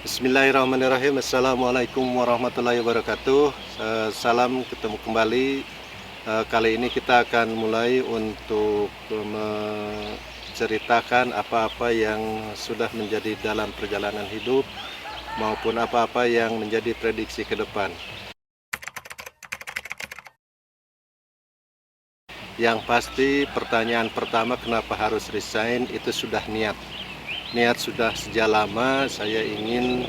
Bismillahirrahmanirrahim. Assalamualaikum warahmatullahi wabarakatuh. Salam ketemu kembali. Kali ini kita akan mulai untuk menceritakan apa-apa yang sudah menjadi dalam perjalanan hidup maupun apa-apa yang menjadi prediksi ke depan. Yang pasti pertanyaan pertama, kenapa harus resign, itu sudah niat. Niat sudah sejak lama saya ingin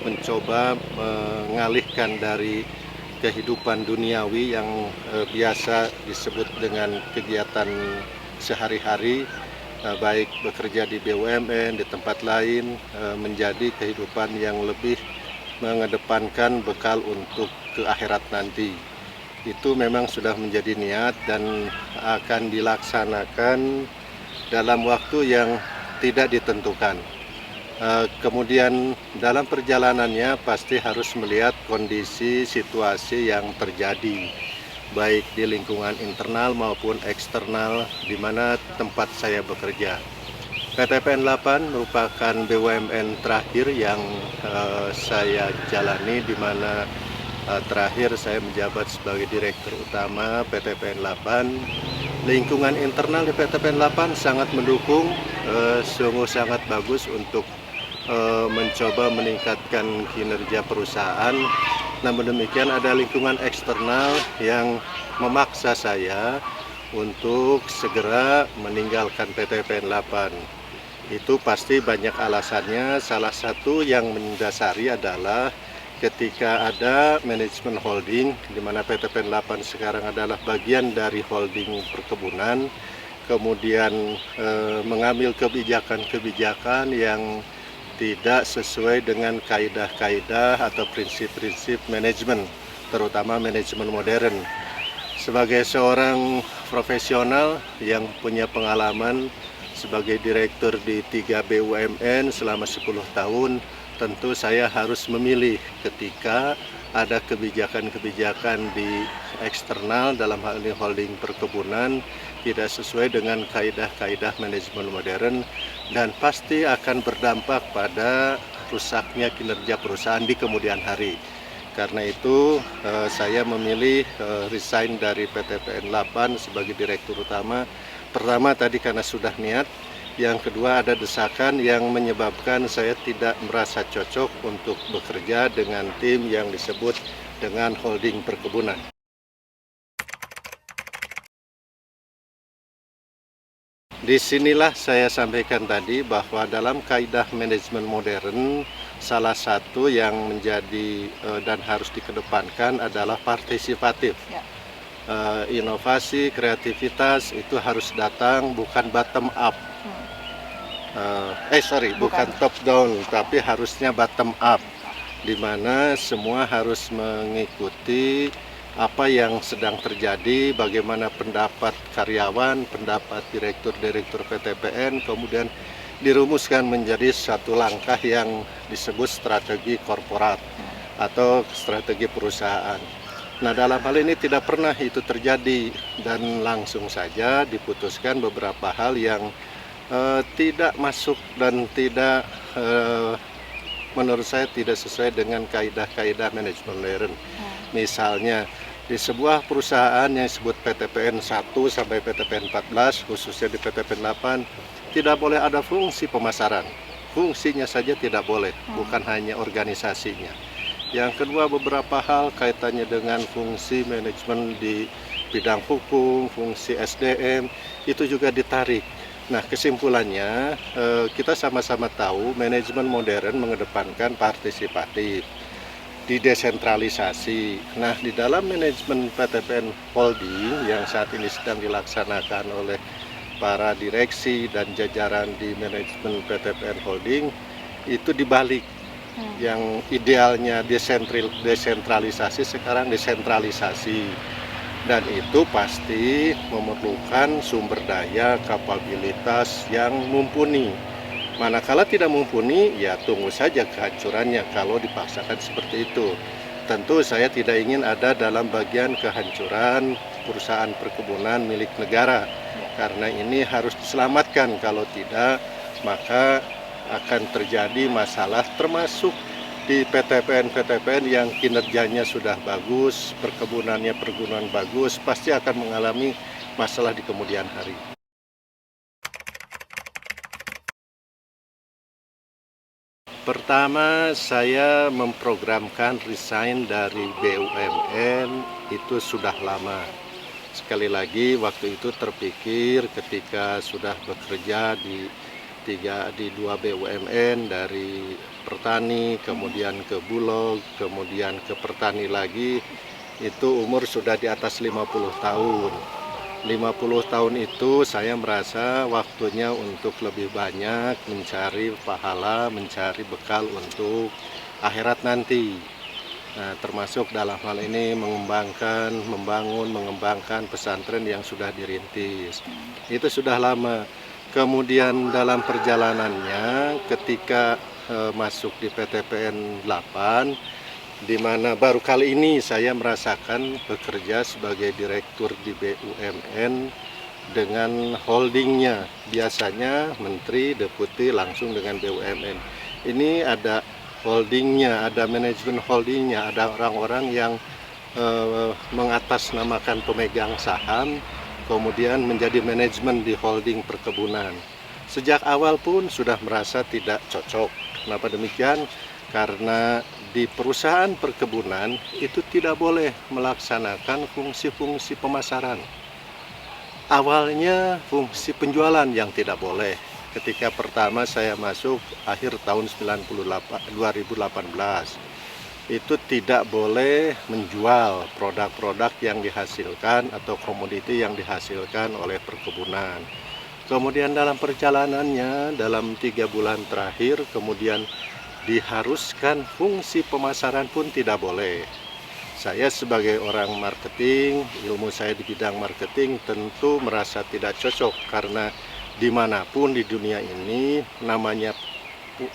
mencoba mengalihkan dari kehidupan duniawi yang biasa disebut dengan kegiatan sehari-hari, baik bekerja di BUMN, di tempat lain, menjadi kehidupan yang lebih mengedepankan bekal untuk ke akhirat nanti. Itu memang sudah menjadi niat dan akan dilaksanakan dalam waktu yang tidak ditentukan. Kemudian dalam perjalanannya pasti harus melihat kondisi situasi yang terjadi, baik di lingkungan internal maupun eksternal di mana tempat saya bekerja. PTPN 8 merupakan BUMN terakhir yang saya jalani, di mana terakhir saya menjabat sebagai Direktur Utama PTPN 8. Lingkungan internal di PTPN 8 sangat mendukung, sungguh sangat bagus untuk mencoba meningkatkan kinerja perusahaan. Namun demikian ada lingkungan eksternal yang memaksa saya untuk segera meninggalkan PTPN 8. Itu pasti banyak alasannya. Salah satu yang mendasari adalah ketika ada manajemen holding, di mana PTPN 8 sekarang adalah bagian dari holding perkebunan, kemudian mengambil kebijakan-kebijakan yang tidak sesuai dengan kaidah-kaidah atau prinsip-prinsip manajemen, terutama manajemen modern. Sebagai seorang profesional yang punya pengalaman sebagai direktur di 3 BUMN selama 10 tahun, tentu saya harus memilih ketika ada kebijakan-kebijakan di eksternal, dalam hal ini holding perkebunan, tidak sesuai dengan kaidah-kaidah manajemen modern dan pasti akan berdampak pada rusaknya kinerja perusahaan di kemudian hari. Karena itu saya memilih resign dari PTPN 8 sebagai Direktur Utama. Pertama tadi karena sudah niat. Yang kedua ada desakan yang menyebabkan saya tidak merasa cocok untuk bekerja dengan tim yang disebut dengan holding perkebunan. Disinilah saya sampaikan tadi bahwa dalam kaidah manajemen modern, salah satu yang menjadi dan harus dikedepankan adalah partisipatif. Ya. Inovasi, kreativitas itu harus datang bukan bottom up. Bukan top down, tapi harusnya bottom up, di mana semua harus mengikuti apa yang sedang terjadi, bagaimana pendapat karyawan, pendapat direktur-direktur PTPN, kemudian dirumuskan menjadi satu langkah yang disebut strategi korporat atau strategi perusahaan. Nah, dalam hal ini tidak pernah itu terjadi dan langsung saja diputuskan beberapa hal yang tidak masuk dan tidak menurut saya tidak sesuai dengan kaidah-kaidah manajemen modern. Misalnya di sebuah perusahaan yang disebut PTPN 1 sampai PTPN 14, khususnya di PTPN 8, tidak boleh ada fungsi pemasaran. Fungsinya saja tidak boleh, bukan hanya organisasinya. Yang kedua, beberapa hal kaitannya dengan fungsi manajemen di bidang hukum, fungsi SDM, itu juga ditarik. Nah, kesimpulannya kita sama-sama tahu manajemen modern mengedepankan partisipatif, didesentralisasi. Nah, di dalam manajemen PTPN Holding yang saat ini sedang dilaksanakan oleh para direksi dan jajaran di manajemen PTPN Holding, itu dibalik. Yang idealnya desentralisasi, sekarang desentralisasi. Dan itu pasti memerlukan sumber daya, kapabilitas yang mumpuni. Manakala tidak mumpuni, ya tunggu saja kehancurannya kalau dipaksakan seperti itu. Tentu saya tidak ingin ada dalam bagian kehancuran perusahaan perkebunan milik negara, karena ini harus diselamatkan. Kalau tidak, maka akan terjadi masalah, termasuk di PTPN-PTPN yang kinerjanya sudah bagus, perkebunan bagus, pasti akan mengalami masalah di kemudian hari. Pertama, saya memprogramkan resign dari BUMN itu sudah lama. Sekali lagi, waktu itu terpikir ketika sudah bekerja di dua BUMN, dari Pertani, kemudian ke Bulog, kemudian ke Pertani lagi, itu umur sudah di atas 50 tahun. 50 tahun itu saya merasa waktunya untuk lebih banyak mencari pahala, mencari bekal untuk akhirat nanti. Nah, termasuk dalam hal ini mengembangkan pesantren yang sudah dirintis. Itu sudah lama. Kemudian dalam perjalanannya ketika masuk di PTPN 8, di mana baru kali ini saya merasakan bekerja sebagai direktur di BUMN dengan holdingnya. Biasanya menteri, deputi langsung dengan BUMN. Ini ada holdingnya, ada manajemen holdingnya, ada orang-orang yang mengatasnamakan pemegang saham, kemudian menjadi manajemen di holding perkebunan. Sejak awal pun sudah merasa tidak cocok. Kenapa demikian? Karena di perusahaan perkebunan itu tidak boleh melaksanakan fungsi-fungsi pemasaran. Awalnya fungsi penjualan yang tidak boleh. Ketika pertama saya masuk akhir tahun 2018, itu tidak boleh menjual produk-produk yang dihasilkan atau komoditi yang dihasilkan oleh perkebunan. Kemudian dalam perjalanannya, dalam 3 bulan terakhir, kemudian diharuskan fungsi pemasaran pun tidak boleh. Saya sebagai orang marketing, ilmu saya di bidang marketing tentu merasa tidak cocok, karena dimanapun di dunia ini namanya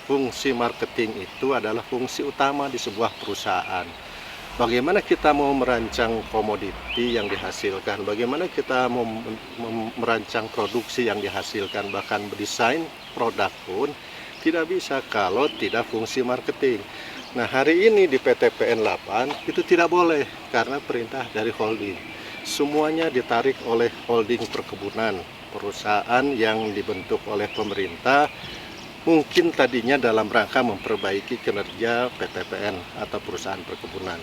fungsi marketing itu adalah fungsi utama di sebuah perusahaan. Bagaimana kita mau merancang komoditi yang dihasilkan, bagaimana kita mau merancang produksi yang dihasilkan, bahkan mendesain produk pun tidak bisa kalau tidak fungsi marketing. Nah, hari ini di PTPN 8 itu tidak boleh karena perintah dari holding. Semuanya ditarik oleh holding perkebunan, perusahaan yang dibentuk oleh pemerintah, mungkin tadinya dalam rangka memperbaiki kinerja PTPN atau perusahaan perkebunan.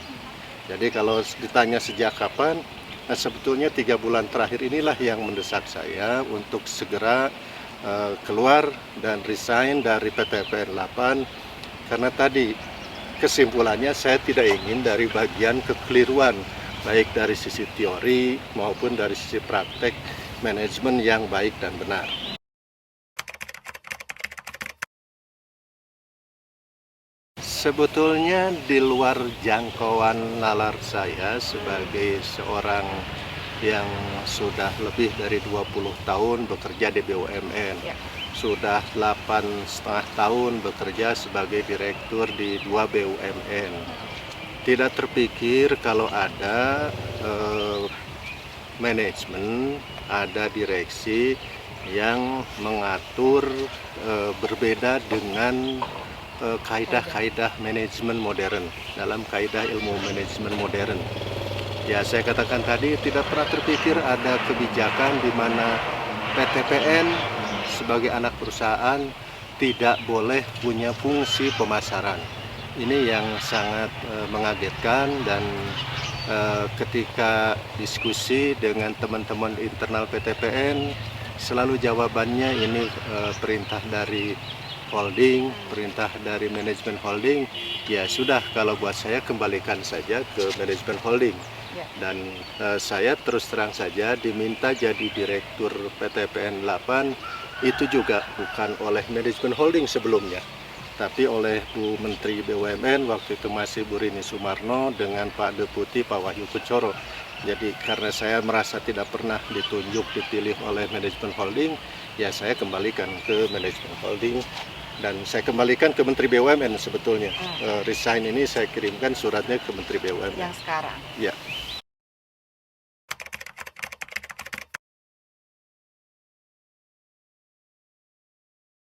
Jadi kalau ditanya sejak kapan, nah sebetulnya 3 bulan terakhir inilah yang mendesak saya untuk segera keluar dan resign dari PTPN 8, karena tadi kesimpulannya saya tidak ingin dari bagian kekeliruan baik dari sisi teori maupun dari sisi praktek manajemen yang baik dan benar. Sebetulnya di luar jangkauan nalar saya sebagai seorang yang sudah lebih dari 20 tahun bekerja di BUMN. Ya. Sudah 8,5 tahun bekerja sebagai direktur di 2 BUMN. Tidak terpikir kalau ada manajemen, ada direksi yang mengatur berbeda dengan kaidah-kaidah manajemen modern, dalam kaidah ilmu manajemen modern. Ya, saya katakan tadi tidak pernah terpikir ada kebijakan di mana PTPN sebagai anak perusahaan tidak boleh punya fungsi pemasaran. Ini yang sangat mengagetkan, dan ketika diskusi dengan teman-teman internal PTPN, selalu jawabannya ini perintah dari holding, perintah dari manajemen holding. Ya sudah, kalau buat saya kembalikan saja ke manajemen holding. Dan saya terus terang saja diminta jadi direktur PTPN 8 itu juga bukan oleh manajemen holding sebelumnya, tapi oleh Bu Menteri BUMN waktu itu masih Bu Rini Sumarno dengan Pak Deputi Pak Wahyu Kucoro. Jadi karena saya merasa tidak pernah ditunjuk dipilih oleh manajemen holding, ya saya kembalikan ke manajemen holding. Dan saya kembalikan ke Menteri BUMN sebetulnya. Resign ini saya kirimkan suratnya ke Menteri BUMN. Yang sekarang? Ya.